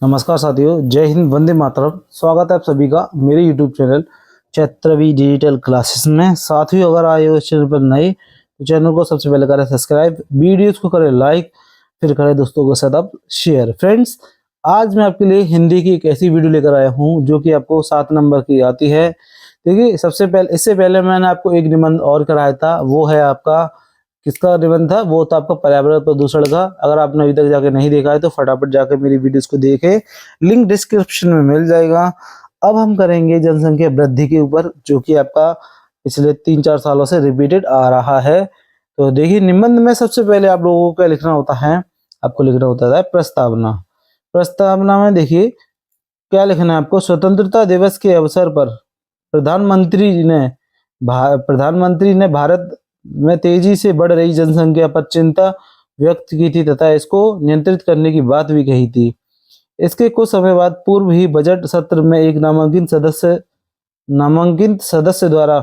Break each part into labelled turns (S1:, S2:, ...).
S1: नमस्कार साथियों, जय हिंद, वंदे मातरम। स्वागत है आप सभी का मेरे यूट्यूब चैनल चैत्रवी डिजिटल क्लासेस में। साथियों, अगर आए हो इस चैनल पर नए तो चैनल को सबसे पहले करें सब्सक्राइब, वीडियोस को करें लाइक, फिर करें दोस्तों के साथ आप शेयर। फ्रेंड्स, आज मैं आपके लिए हिंदी की एक ऐसी वीडियो लेकर आया हूँ जो कि आपको 7 नंबर की आती है। देखिए, इससे पहले मैंने आपको एक निबंध और कराया था, वो है आपका किसका निबंध था, वो था आपका पर्यावरण प्रदूषण का। अगर आपने अभी तक जाके नहीं देखा है तो फटाफट जाकर मेरी वीडियोस को देखें, लिंक डिस्क्रिप्शन में मिल जाएगा। अब हम करेंगे जनसंख्या वृद्धि के ऊपर, जो कि आपका पिछले 3-4 सालों से रिपीटेड आ रहा है। तो देखिए, निबंध में सबसे पहले आप लोगों को क्या लिखना होता है, आपको लिखना होता है प्रस्तावना। प्रस्तावना में देखिए क्या लिखना है आपको। स्वतंत्रता दिवस के अवसर पर प्रधानमंत्री ने भारत में तेजी से बढ़ रही जनसंख्या पर चिंता व्यक्त की थी तथा इसको नियंत्रित करने की बात भी कही थी। इसके कुछ समय बाद पूर्व ही बजट सत्र में एक नामांकित सदस्य द्वारा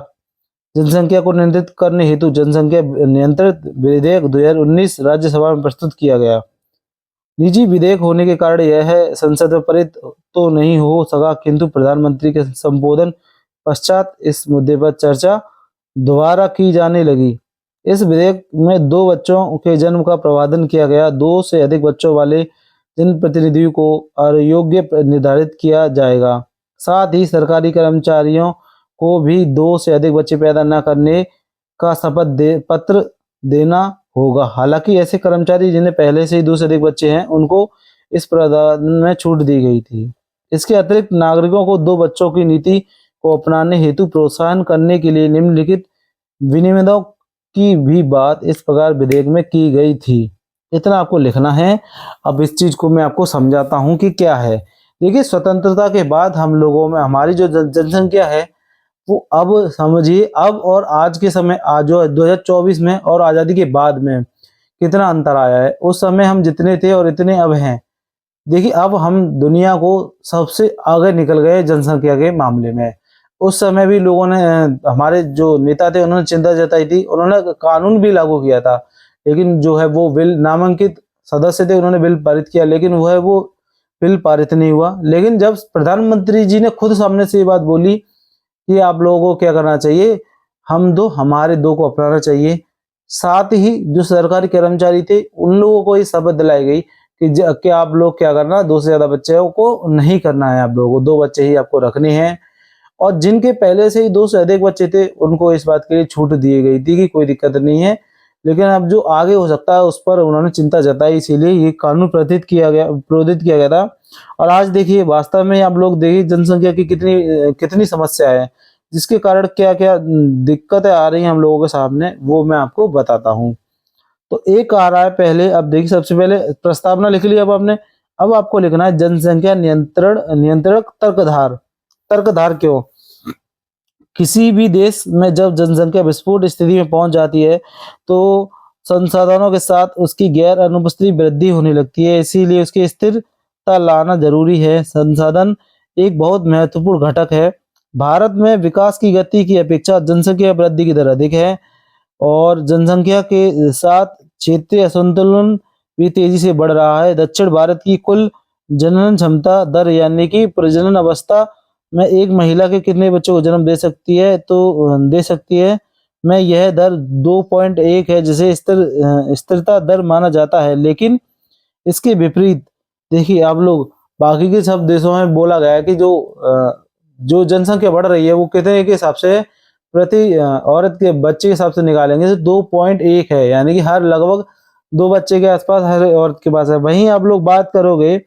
S1: जनसंख्या को नियंत्रित करने हेतु जनसंख्या नियंत्रित विधेयक 2019 राज्यसभा में प्रस्तुत किया गया। निजी विधेयक होने के कारण यह संसद में पारित तो नहीं हो सका, किंतु प्रधानमंत्री के संबोधन पश्चात इस मुद्दे पर चर्चा दोबारा की जाने लगी। इस विधेयक में 2 बच्चों के जन्म का प्रावधान किया गया। 2 से अधिक बच्चों वाले जनप्रतिनिधियों को अयोग्य निर्धारित किया जाएगा। साथ ही सरकारी कर्मचारियों को भी 2 से अधिक बच्चे पैदा न करने का पत्र देना होगा। हालांकि ऐसे कर्मचारी जिन्हें पहले से ही 2 से अधिक बच्चे हैं, उनको इस प्रावधान में छूट दी गई थी। इसके अतिरिक्त नागरिकों को 2 बच्चों की नीति को अपनाने हेतु प्रोत्साहन करने के लिए निम्नलिखित विनियमों की भी बात इस प्रकार विधेयक में की गई थी। इतना आपको लिखना है। अब इस चीज को मैं आपको समझाता हूं कि क्या है। देखिए, स्वतंत्रता के बाद हम लोगों में हमारी जो जनसंख्या है, वो अब समझिए, अब और आज के समय, आज जो 2024 में और आजादी के बाद में कितना अंतर आया है। उस समय हम जितने थे और इतने अब हैं। देखिए, अब हम दुनिया को सबसे आगे निकल गए जनसंख्या के मामले में। उस समय भी लोगों ने हमारे जो नेता थे उन्होंने चिंता जताई थी, उन्होंने कानून भी लागू किया था, लेकिन जो है वो बिल, नामांकित सदस्य थे उन्होंने बिल पारित किया, लेकिन वो बिल पारित नहीं हुआ। लेकिन जब प्रधानमंत्री जी ने खुद सामने से ये बात बोली कि आप लोगों को क्या करना चाहिए, हमारे दो को अपनाना चाहिए। साथ ही जो सरकारी कर्मचारी थे उन लोगों को ये शपथ दिलाई गई कि आप लोग क्या करना, 2 से ज्यादा बच्चों को नहीं करना है, आप लोगों को 2 बच्चे ही आपको रखने हैं। और जिनके पहले से ही 2 से अधिक बच्चे थे उनको इस बात के लिए छूट दी गई थी कि कोई दिक्कत नहीं है। लेकिन अब जो आगे हो सकता है उस पर उन्होंने चिंता जताई, इसीलिए ये कानून प्रोदित किया गया था। और आज देखिए, वास्तव में आप लोग देखिए जनसंख्या की कितनी कितनी समस्या है, जिसके कारण क्या क्या दिक्कतें आ रही हैं हम लोगों के सामने, वो मैं आपको बताता हूँ। तो एक आ रहा है पहले, अब देखिए, सबसे पहले प्रस्तावना लिख ली अब आपने। अब आपको लिखना है जनसंख्या नियंत्रण तर्कधार। तर्कधार क्यों? किसी भी देश में जब जनसंख्या विस्फोट स्थिति में पहुंच जाती है तो संसाधनों के साथ उसकी गैर अनुपस्थिति वृद्धि होने लगती है, इसीलिए उसकी स्थिरता लाना जरूरी है। संसाधन एक बहुत महत्वपूर्ण घटक है। भारत में विकास की गति की अपेक्षा जनसंख्या वृद्धि की दर अधिक है और जनसंख्या के साथ क्षेत्रीय असंतुलन भी तेजी से बढ़ रहा है। दक्षिण भारत की कुल जनन क्षमता दर, यानी कि प्रजनन अवस्था में एक महिला के कितने बच्चों को जन्म दे सकती है में यह दर 2.1 है, जिसे स्थिरता दर माना जाता है। लेकिन इसके विपरीत देखिए, आप लोग बाकी के सब देशों में बोला गया है कि जो जनसंख्या बढ़ रही है वो कितने के हिसाब से प्रति औरत के बच्चे के हिसाब से निकालेंगे तो 2.1 है, यानी कि हर लगभग 2 बच्चे के आसपास हर औरत के पास है। वहीं आप लोग बात करोगे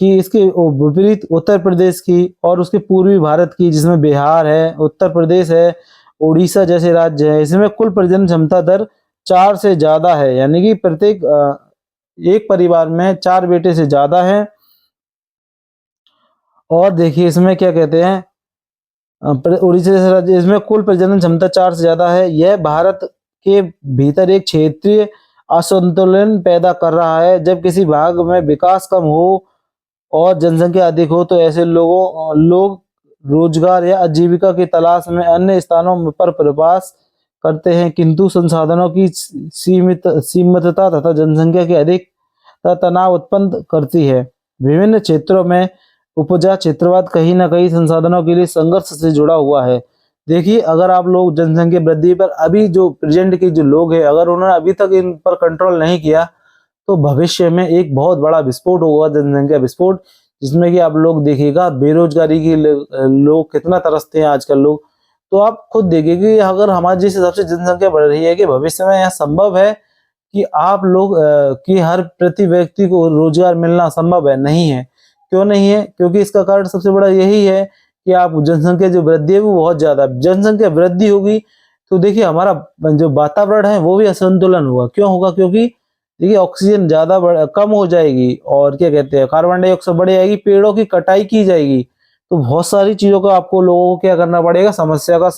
S1: कि इसके विपरीत उत्तर प्रदेश की और उसके पूर्वी भारत की, जिसमें बिहार है, उत्तर प्रदेश है, उड़ीसा जैसे राज्य है, इसमें कुल प्रजनन क्षमता दर 4 से ज्यादा है, यानी कि प्रत्येक एक परिवार में 4 बेटे से ज्यादा है। और देखिए इसमें क्या कहते हैं, उड़ीसा जैसे राज्य, इसमें कुल प्रजनन क्षमता 4 से ज्यादा है। यह भारत के भीतर एक क्षेत्रीय असंतुलन पैदा कर रहा है। जब किसी भाग में विकास कम हो और जनसंख्या अधिक हो तो ऐसे लोग रोजगार या आजीविका की तलाश में अन्य स्थानों पर प्रवास करते हैं, किंतु संसाधनों की सीमितता तथा जनसंख्या की अधिकता तनाव उत्पन्न करती है। विभिन्न क्षेत्रों में उपजा क्षेत्रवाद कहीं ना कहीं संसाधनों के लिए संघर्ष से जुड़ा हुआ है। देखिए, अगर आप लोग जनसंख्या वृद्धि पर अभी जो प्रेजेंट के जो लोग हैं, अगर उन्होंने अभी तक इन पर कंट्रोल नहीं किया तो भविष्य में एक बहुत बड़ा विस्फोट होगा, जनसंख्या विस्फोट, जिसमें कि आप लोग देखिएगा बेरोजगारी की लोग कितना तरसते हैं आजकल लोग। तो आप खुद देखिए कि अगर हमारे जिस हिसाब से जनसंख्या बढ़ रही है कि भविष्य में यह संभव है कि आप लोग कि हर प्रति व्यक्ति को रोजगार मिलना संभव है? नहीं है। क्यों नहीं है? क्योंकि इसका कारण सबसे बड़ा यही है कि आप जनसंख्या जो वृद्धि है वो बहुत ज्यादा, जनसंख्या वृद्धि होगी तो देखिए हमारा जो वातावरण है वो भी असंतुलन होगा। क्यों होगा? क्योंकि देखिए ऑक्सीजन ज्यादा कम हो जाएगी और क्या कहते हैं कार्बन डाइऑक्साइड बढ़ जाएगी, पेड़ों की कटाई की जाएगी, तो बहुत सारी चीजों का आपको लोगों को क्या करना पड़ेगा, समस्या का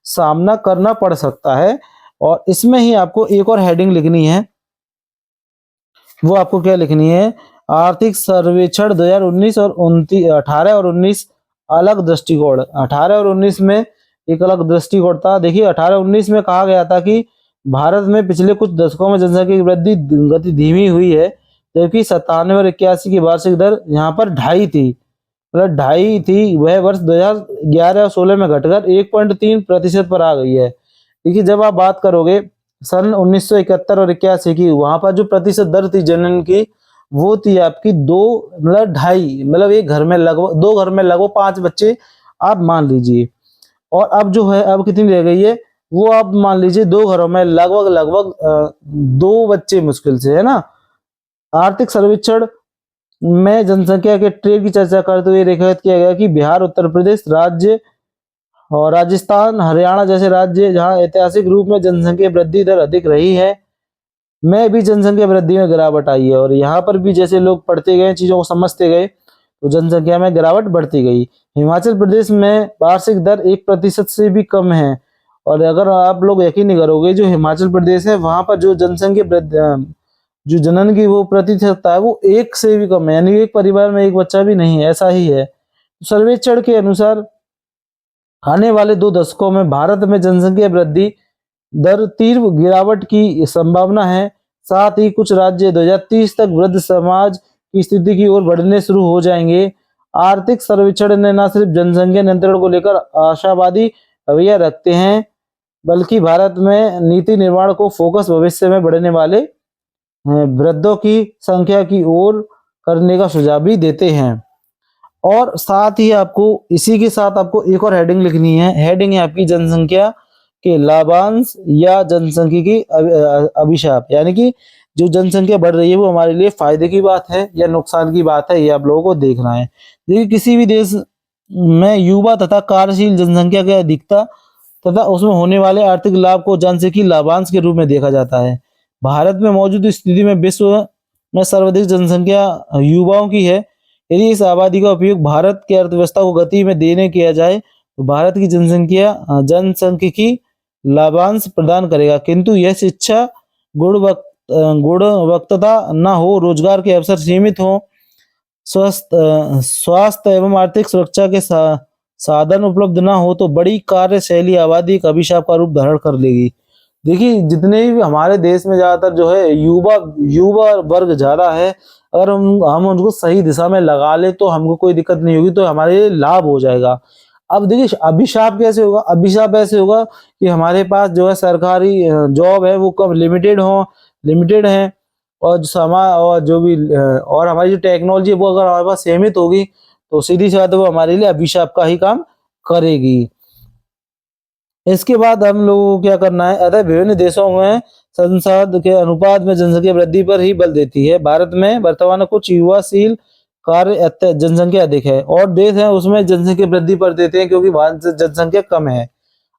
S1: सामना करना पड़ सकता है। और इसमें ही आपको एक और हेडिंग लिखनी है, वो आपको क्या लिखनी है, आर्थिक सर्वेक्षण 2019 और 18 और 19 अलग दृष्टिकोण। 18 और 19 में एक अलग दृष्टिकोण था। देखिए 18-19 में कहा गया था कि भारत में पिछले कुछ दशकों में जनसंख्या की वृद्धि गति धीमी हुई है, जबकि 97 और 81 की वार्षिक दर यहाँ पर 2.5 थी, मतलब 2.5 थी, वह वर्ष 2011 और 16 में घटकर 1.3% पर आ गई है। देखिए जब आप बात करोगे सन 1971 और 81 की, वहां पर जो प्रतिशत दर थी जनन की वो थी आपकी 2, मतलब 2.5, मतलब एक घर में लगभग 2 घर में लगभग 5 बच्चे आप मान लीजिए। और अब जो है अब कितनी रह गई है, वो आप मान लीजिए 2 घरों में लगभग 2 बच्चे मुश्किल से, है ना। आर्थिक सर्वेक्षण में जनसंख्या के ट्रेंड की चर्चा करते हुए रेखांकित किया गया कि बिहार, उत्तर प्रदेश राज्य और राजस्थान, हरियाणा जैसे राज्य जहां ऐतिहासिक रूप में जनसंख्या वृद्धि दर अधिक रही है, में भी जनसंख्या वृद्धि में गिरावट आई है। और यहाँ पर भी जैसे लोग पढ़ते गए, चीजों को समझते गए, तो जनसंख्या में गिरावट बढ़ती गई। हिमाचल प्रदेश में वार्षिक दर 1% से भी कम है। और अगर आप लोग यकीन नहीं करोगे, जो हिमाचल प्रदेश है वहां पर जो जनसंख्या जो जनन की वो प्रतिशतता है वो 1 से भी कम है, यानी एक परिवार में एक बच्चा भी नहीं है, ऐसा ही है। सर्वेक्षण के अनुसार आने वाले 2 दशकों में भारत में जनसंख्या वृद्धि दर तीव्र गिरावट की संभावना है। साथ ही कुछ राज्य 2030 तक वृद्ध समाज की स्थिति की ओर बढ़ने शुरू हो जाएंगे। आर्थिक सर्वेक्षण ने न सिर्फ जनसंख्या नियंत्रण को लेकर आशावादी रवैया रखते हैं, बल्कि भारत में नीति निर्माण को फोकस भविष्य में बढ़ने वाले वृद्धों की संख्या की ओर करने का सुझाव भी देते हैं। और साथ ही आपको इसी के साथ आपको एक और हेडिंग लिखनी है। हेडिंग है आपकी जनसंख्या के लाभांश या जनसंख्या की अभिशाप, यानी कि जो जनसंख्या बढ़ रही है वो हमारे लिए फायदे की बात है या नुकसान की बात है, ये आप लोगों को देखना है। देखिए किसी भी देश में युवा तथा कार्यशील जनसंख्या की अधिकता तथा उसमें होने वाले आर्थिक लाभ को जनसंख्या लाभांश के रूप में देखा जाता है। भारत में मौजूद स्थिति में विश्व में सर्वाधिक जनसंख्या युवाओं की है। यदि इस आबादी का उपयोग भारत की अर्थव्यवस्था को गति में देने किया जाए तो भारत की जनसंख्यिकी लाभांश प्रदान करेगा, किंतु यह शिक्षा गुणवत्ता न हो, रोजगार के अवसर सीमित हो, स्वास्थ्य एवं आर्थिक सुरक्षा के साधन उपलब्ध न हो तो बड़ी कार्यशैली आबादी का अभिशाप का रूप धारण कर लेगी। देखिए जितने भी हमारे देश में ज्यादातर जो है युवा वर्ग ज्यादा है, अगर हम उनको सही दिशा में लगा ले तो हमको कोई दिक्कत नहीं होगी, तो हमारे लिए लाभ हो जाएगा। अब देखिए अभिशाप कैसे होगा, अभिशाप ऐसे होगा कि हमारे पास जो है सरकारी जॉब है वो कब लिमिटेड है, और और जो भी और हमारी जो टेक्नोलॉजी है वो अगर हमारे पास सीमित होगी तो सीधी सी बात है वो हमारे लिए अभिशाप का ही काम करेगी। इसके बाद हम लोगों को क्या करना है, अतः विभिन्न देशों में संसाधन के अनुपात में जनसंख्या वृद्धि पर ही बल देती है। भारत में वर्तमान में कुछ युवाशील कार्य जनसंख्या अधिक है और देश है उसमें जनसंख्या वृद्धि पर देते हैं क्योंकि वहां जनसंख्या कम है।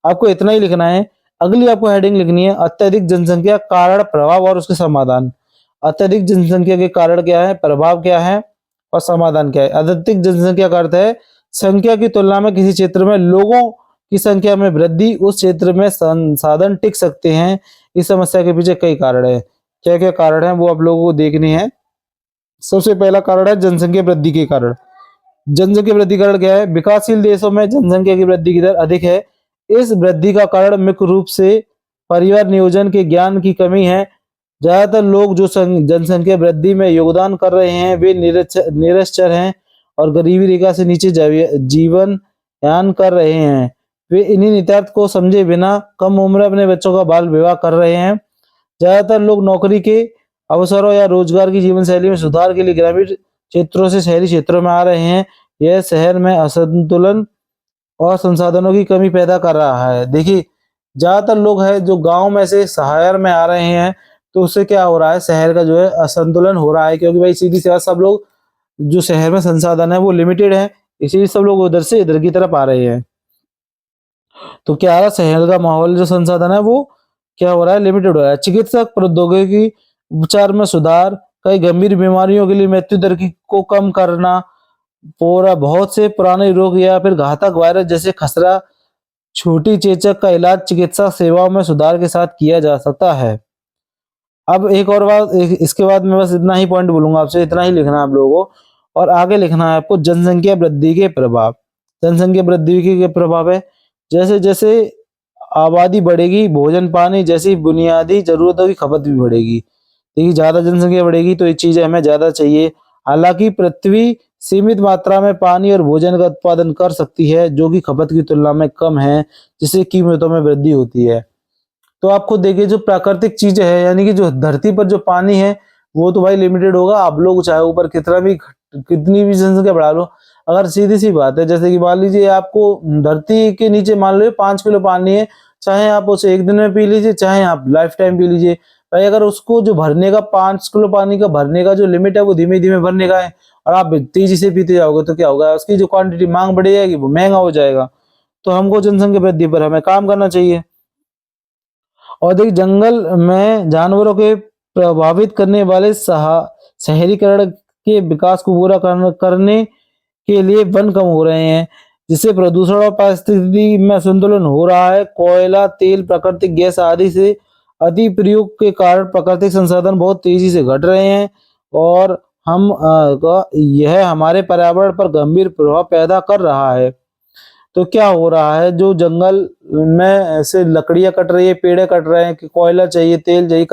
S1: आपको इतना ही लिखना है। अगली आपको हेडिंग लिखनी है, अत्यधिक जनसंख्या कारण, प्रभाव और उसके समाधान। अत्यधिक जनसंख्या के कारण क्या है, प्रभाव क्या है और समाधान क्या है। अत्यधिक जनसंख्या का अर्थ है संख्या की तुलना में किसी क्षेत्र में लोगों की संख्या में वृद्धि, उस क्षेत्र में संसाधन टिक सकते हैं। इस समस्या के पीछे कई कारण है। क्या क्या कारण है वो आप लोगों को देखने हैं। सबसे पहला कारण है जनसंख्या वृद्धि के कारण। जनसंख्या वृद्धि कारण क्या है, विकासशील देशों में जनसंख्या की वृद्धि की दर अधिक है। इस वृद्धि का कारण मुख्य रूप से परिवार नियोजन के ज्ञान की कमी है। ज्यादातर लोग जो जनसंख्या वृद्धि में योगदान कर रहे हैं वे निरक्षर हैं और गरीबी रेखा से नीचे जीवन यान कर रहे हैं। वे इन्हीं निहितार्थ को समझे बिना कम उम्र में अपने बच्चों का बाल विवाह कर रहे हैं। ज्यादातर लोग नौकरी के अवसरों या रोजगार की जीवन शैली में सुधार के लिए ग्रामीण क्षेत्रों से शहरी क्षेत्रों में आ रहे हैं। यह शहर में असंतुलन और संसाधनों की कमी पैदा कर रहा है। देखिए, ज्यादातर लोग हैं जो गांव में से शहर में आ रहे हैं, तो उससे क्या हो रहा है, शहर का जो है असंतुलन हो रहा है, क्योंकि भाई सीधी सी बात, सब लोग जो शहर में संसाधन है वो लिमिटेड है, इसीलिए सब लोग उधर से इधर की तरफ आ रहे हैं। तो क्या हो रहा है, शहर का माहौल जो संसाधन है वो क्या हो रहा है, लिमिटेड हो रहा है। चिकित्सक प्रौद्योगिकी उपचार में सुधार, कई गंभीर बीमारियों के लिए मृत्यु दर को कम करना, पूरा बहुत से पुराने रोग या फिर घातक वायरस जैसे खसरा, छोटी चेचक का इलाज चिकित्सा सेवाओं में सुधार के साथ किया जा सकता है। अब एक और बात, इसके बाद मैं बस इतना ही पॉइंट बोलूंगा आपसे, इतना ही लिखना है आप लोगों को, और आगे लिखना है आपको जनसंख्या वृद्धि के प्रभाव। जनसंख्या वृद्धि के प्रभाव है, जैसे जैसे आबादी बढ़ेगी, भोजन पानी जैसी बुनियादी जरूरतों की खपत भी बढ़ेगी। देखिए, ज्यादा जनसंख्या बढ़ेगी तो ये चीजें हमें ज्यादा चाहिए। हालांकि पृथ्वी सीमित मात्रा में पानी और भोजन का उत्पादन कर सकती है, जो कि खपत की तुलना में कम है, जिससे कीमतों में वृद्धि होती है। तो आप खुद देखिए, जो प्राकृतिक चीजें हैं, यानी कि जो धरती पर जो पानी है वो तो भाई लिमिटेड होगा। आप लोग चाहे ऊपर कितनी भी जनसंख्या बढ़ा लो, अगर सीधी सी बात है, जैसे कि मान लीजिए आपको धरती के नीचे मान लो 5 किलो पानी है, चाहे आप उसे एक दिन में पी लीजिए, चाहे आप लाइफ टाइम पी लीजिए, भाई अगर उसको जो भरने का 5 किलो पानी का भरने का जो लिमिट है वो धीमे धीमे भरने का है, और आप तेजी से पीते जाओगे तो क्या होगा, उसकी जो क्वांटिटी मांग बढ़ जाएगी, वो महंगा हो जाएगा। तो हमको जनसंख्या वृद्धि पर हमें काम करना चाहिए। और देखिए, जंगल में जानवरों के प्रभावित करने वाले शहरीकरण के विकास को पूरा करने के लिए वन कम हो रहे हैं, जिससे प्रदूषण और पारिस्थितिकी में संतुलन हो रहा है। कोयला, तेल, प्राकृतिक गैस आदि से अति प्रयोग के कारण प्राकृतिक संसाधन बहुत तेजी से घट रहे हैं, और यह हमारे पर्यावरण पर गंभीर प्रभाव पैदा कर रहा है। तो क्या हो रहा है, जो जंगल में ऐसे लकड़ियां कट रही है, पेड़ कट रहे हैं, कि कोयला चाहिए, तेल चाहिए,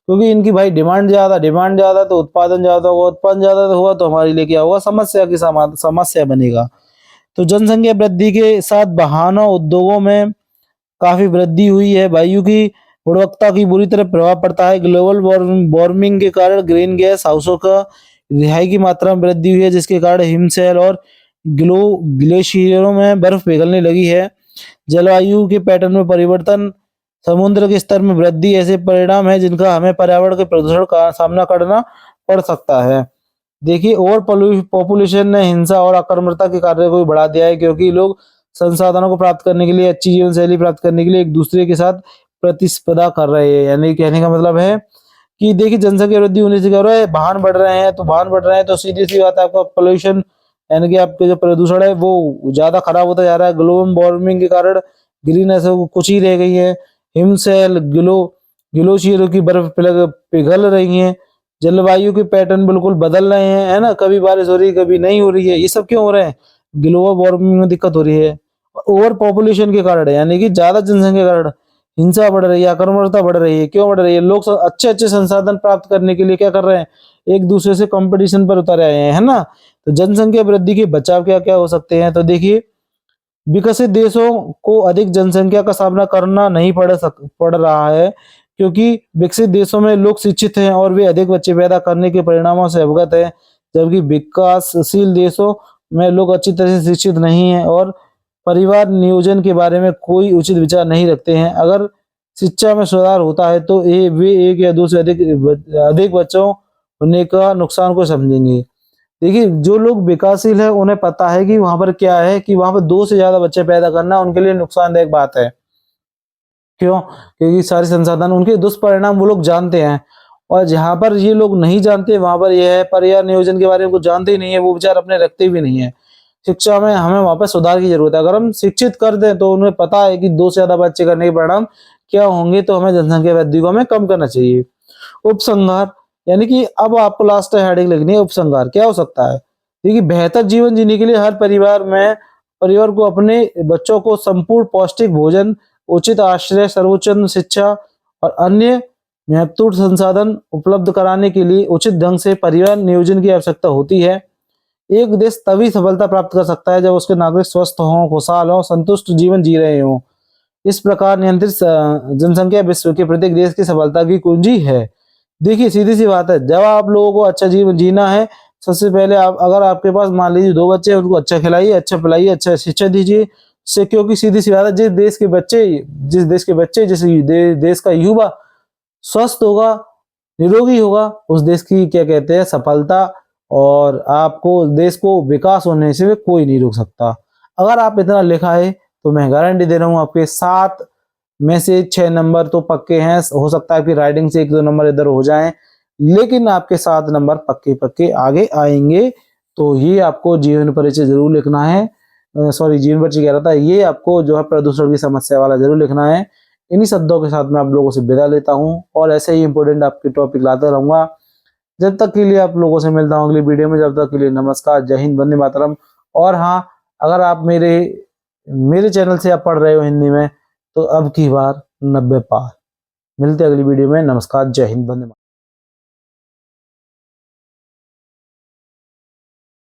S1: क्योंकि इनकी भाई डिमांड ज्यादा तो उत्पादन ज्यादा होगा, उत्पादन ज्यादा हुआ तो हमारे लिए क्या होगा, समस्या बनेगा। तो जनसंख्या वृद्धि के साथ वाहनों उद्योगों में काफी वृद्धि हुई है। वायु की गुणवत्ता की बुरी तरह प्रभाव पड़ता है। ग्लोबल वार्मिंग के कारण ग्रीन गैस हाउसों का रिहाई की मात्रा में वृद्धि हुई है, जिसके कारण हिमशैल और ग्लेशियरों में बर्फ पिघलने लगी है। जलवायु के पैटर्न में परिवर्तन, समुद्र के स्तर में वृद्धि ऐसे परिणाम है जिनका हमें पर्यावरण के प्रदूषण का सामना करना पड़ सकता है। देखिए, और पॉपुलेशन ने हिंसा और आक्रामकता के कार्य को भी बढ़ा दिया है, क्योंकि लोग संसाधनों को प्राप्त करने के लिए, अच्छी जीवन शैली प्राप्त करने के लिए एक दूसरे के साथ प्रतिस्पर्धा कर रहे हैं। यानी कहने का मतलब है कि देखिए, जनसंख्या वृद्धि होने से क्या हो रहा है, वाहन बढ़ रहे हैं, तो सीधी सी बात है, आपका पोल्यूशन यानी कि आपके जो प्रदूषण है वो ज्यादा खराब होता जा रहा है। ग्लोबल वार्मिंग के कारण ग्रीन हाउस कुछ ही रह गई है। हिमशैल, ग्लेशियरों की बर्फ पिघल रही है। जलवायु के पैटर्न बिल्कुल बदल रहे हैं, है ना, कभी बारिश हो रही है, कभी नहीं हो रही है। ये सब क्यों हो रहे हैं, ग्लोबल वार्मिंग में दिक्कत हो रही है। ओवर पॉपुलेशन के कारण, यानी कि ज्यादा जनसंख्या के कारण हिंसा बढ़ रही है, आक्रामकता बढ़ रही है। क्यों बढ़ रही है, लोग अच्छे अच्छे संसाधन प्राप्त करने के लिए क्या कर रहे हैं, एक दूसरे से कंपटीशन पर उतर आए हैं, है ना। तो जनसंख्या वृद्धि के बचाव क्या क्या हो सकते हैं, तो देखिए, विकसित देशों को अधिक जनसंख्या का सामना करना नहीं पड़ रहा है, क्योंकि विकसित देशों में लोग शिक्षित हैं और वे अधिक बच्चे पैदा करने के परिणामों से अवगत हैं, जबकि विकासशील देशों में लोग अच्छी तरह से शिक्षित नहीं हैं और परिवार नियोजन के बारे में कोई उचित विचार नहीं रखते हैं। अगर शिक्षा में सुधार होता है तो वे एक या दो से अधिक बच्चों होने का नुकसान को समझेंगे। देखिए, जो लोग विकासशील है उन्हें पता है कि वहां पर क्या है, कि वहां पर 2 से ज्यादा बच्चे पैदा करना उनके लिए नुकसानदायक बात है। क्यों, क्योंकि सारे संसाधन उनके दुष्परिणाम वो लोग जानते हैं, और जहां पर ये लोग नहीं जानते वहां पर यह है, परिवार नियोजन के बारे में कुछ जानते ही नहीं है, वो विचार अपने रखते भी नहीं है। शिक्षा में हमें वहां पर सुधार की जरूरत है। अगर हम शिक्षित कर दें तो उन्हें पता है कि 2 से ज्यादा बच्चे करने के परिणाम क्या होंगे, तो हमें जनसंख्या वृद्धि को हमें कम करना चाहिए। उपसंहार, यानी कि अब आपको लास्ट हेडिंग लिखनी है, उपसंहार क्या हो सकता है। देखिए, बेहतर जीवन जीने के लिए हर परिवार को अपने बच्चों को संपूर्ण पौष्टिक भोजन, उचित आश्रय, सर्वोच्च शिक्षा और अन्य महत्वपूर्ण संसाधन उपलब्ध कराने के लिए उचित ढंग से परिवहन नियोजन की आवश्यकता होती है। एक देश तभी सफलता प्राप्त कर सकता है जब उसके नागरिक स्वस्थ हों, खुशहाल हों, संतुष्ट जीवन जी रहे हों। इस प्रकार नियंत्रित जनसंख्या विश्व के प्रत्येक देश की सफलता की कुंजी है। देखिए सीधी सी बात है, जब आप लोगों को अच्छा जीवन जीना है, सबसे पहले आप अगर आपके पास मान लीजिए 2 बच्चे हैं, उनको अच्छा खिलाइए, अच्छा पिलाइए, अच्छा शिक्षा दीजिए। से क्योंकि सीधी सी बात है, जिस देश के बच्चे देश का युवा स्वस्थ होगा, निरोगी होगा, उस देश की क्या कहते हैं सफलता और आपको देश को विकास होने से कोई नहीं रोक सकता। अगर आप इतना लिखा है तो मैं गारंटी दे रहा हूँ आपके 7 में से 6 नंबर तो पक्के हैं। हो सकता है कि राइटिंग से 1-2 नंबर इधर हो जाएं, लेकिन आपके 7 नंबर पक्के-पक्के आगे आएँगे। तो ये आपको जीवन परिचय ज़रूर लिखना है। सॉरी जीवन परिचय कह रहा था, ये आपको जो है प्रदूषण की समस्या वाला ज़रूर लिखना है। इन्हीं शब्दों के साथ मैं आप लोगों से विदा लेता हूँ और ऐसे ही इम्पोर्टेंट आपके टॉपिक लाता रहूँगा। जब तक के लिए आप लोगों से मिलता हूँ अगली वीडियो में, जब तक के लिए नमस्कार, जय हिंद, वंदे मातरम। और हाँ, अगर आप मेरे मेरे चैनल से आप पढ़ रहे हो हिंदी में, तो अब की बार 90 पार। मिलते हैं अगली वीडियो में। नमस्कार, जय हिंद, वंदे मातरम।